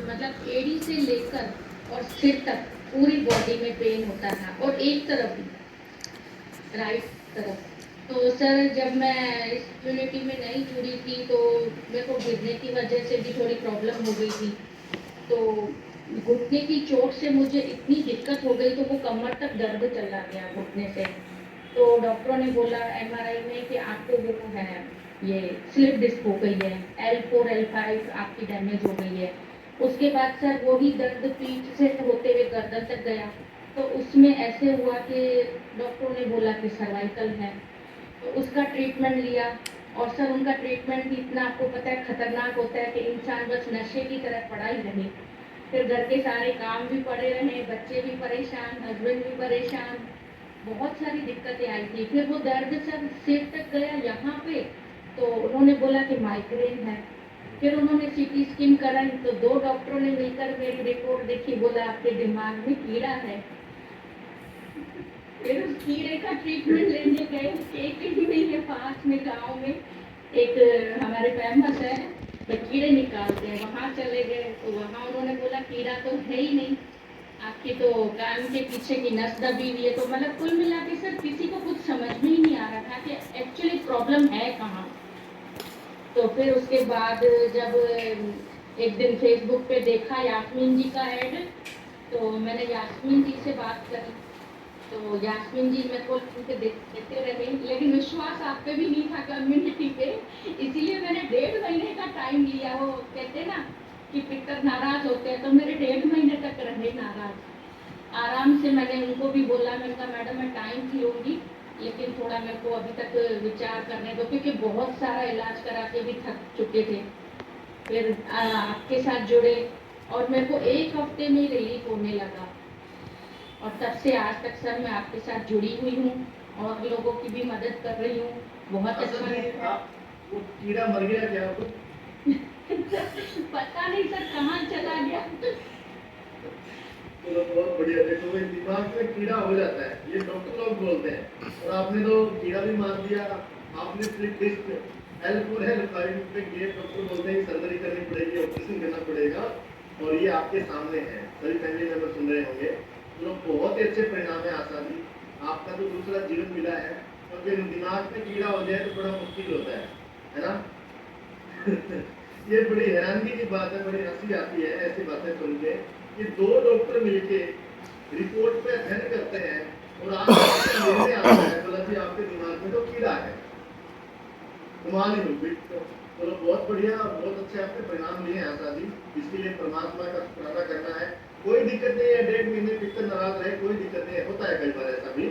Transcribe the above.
मतलब एड़ी से लेकर और सिर तक पूरी बॉडी में पेन होता था, और एक तरफ ही, राइट तरफ। तो सर जब मैं इस कम्युनिटी में नहीं जुड़ी थी तो मेरे को गिरने की वजह से भी थोड़ी प्रॉब्लम हो गई थी। तो घुटने की चोट से मुझे इतनी दिक्कत हो गई, तो वो कमर तक दर्द चला गया घुटने से। तो डॉक्टरों ने बोला एमआरआई में कि आपको वो है, ये स्लिप डिस्क हो गई है, L4 L5 आपकी डैमेज हो गई है। उसके बाद सर वही दर्द पीठ से होते हुए गर्दन तक गया। तो उसमें ऐसे हुआ कि डॉक्टरों ने बोला कि सर्वाइकल है। तो उसका ट्रीटमेंट लिया, और सर उनका ट्रीटमेंट भी इतना आपको पता है खतरनाक होता है कि इंसान बस नशे की तरह पड़ा ही रहे। फिर घर के सारे काम भी पड़े रहे, बच्चे भी परेशान, हस्बैंड भी परेशान, बहुत सारी दिक्कतें आई थी। फिर वो दर्द सर सिर तक गया यहाँ पे, तो उन्होंने बोला कि माइग्रेन है। फिर उन्होंने सीटी स्कैन कराई, तो 2 डॉक्टरों ने मिलकर मेरी रिपोर्ट देखी, बोला आपके दिमाग में कीड़ा है। फिर उस कीड़े का ट्रीटमेंट लेने गए, एक ही मेरे पास में गांव में एक हमारे फेमस है, तो कीड़े निकालते हैं, वहां चले गए। तो वहां उन्होंने बोला कीड़ा तो है ही नहीं, आपकी तो कान के पीछे की नस दबी हुई है। तो मतलब कुल मिला के सर किसी को कुछ समझ में ही नहीं आ रहा था कि एक्चुअली प्रॉब्लम है कहाँ। तो फिर उसके बाद जब एक दिन फेसबुक पे देखा यास्मीन जी का ऐड, तो मैंने यास्मीन जी से बात करी। तो यास्मीन जी मेरे को उनके देते रहे, लेकिन विश्वास आप पे भी नहीं था कम्युनिटी पे, इसीलिए मैंने 1.5 महीने का टाइम लिया। वो कहते हैं ना कि पितर नाराज होते हैं, तो मेरे 1.5 महीने तक रहे नाराज। आराम से मैंने उनको भी बोला, मैंने कहा मैडम मैं टाइम भी लूँगी, लेकिन थोड़ा मेरे को अभी तक विचार करने दो, क्योंकि बहुत सारा इलाज करा के भी थक चुके थे। फिर आपके साथ जुड़े, और मेरे को 1 हफ्ते में रिलीफ होने लगा, और तब से आज तक सर मैं आपके साथ जुड़ी हुई हूँ और लोगों की भी मदद कर रही हूँ। बहुत अच्छा लगता है। वो कीड़ा मर गया क्या? पता नहीं सर कहाँ चला गया। चलो बहुत बढ़िया। देखो भाई दिमाग में कीड़ा हो जाता है, ये डॉक्टर लोग बोलते हैं, और आपने तो कीड़ा भी मार दिया। आपने स्लिप डिस्क L4 L5 पे गए, डॉक्टर बोलते हैं सर्जरी करनी पड़ेगी, ऑपरेशन करना पड़ेगा, और ये आपके सामने है, सभी फैमिली मेंबर सुन रहे होंगे। तो बहुत ही अच्छे परिणाम है आशा जी, आपका तो दूसरा जीवन मिला है। क्योंकि दिमाग में कीड़ा हो जाए तो बड़ा मुश्किल होता है ना? ये बड़ी हैरानगी की बात है, बड़ी हंसी आती है ऐसी बातें सुन के कि 2 डॉक्टर मिलके रिपोर्ट पे अध्ययन करते हैं, और आज निर्णय आता है बोला कि आपके दिमाग में तो कीड़ा है। कमाल ही हो गई। चलो बहुत बढ़िया, बहुत अच्छे आपने परिणाम लिए हैं आशा जी, इसके लिए परमात्मा का शुक्राना करना है। कोई दिक्कत नहीं है, 1.5 महीने पिक्चर नाराज रहे, कोई दिक्कत नहीं है, होता है कई बार ऐसा भी।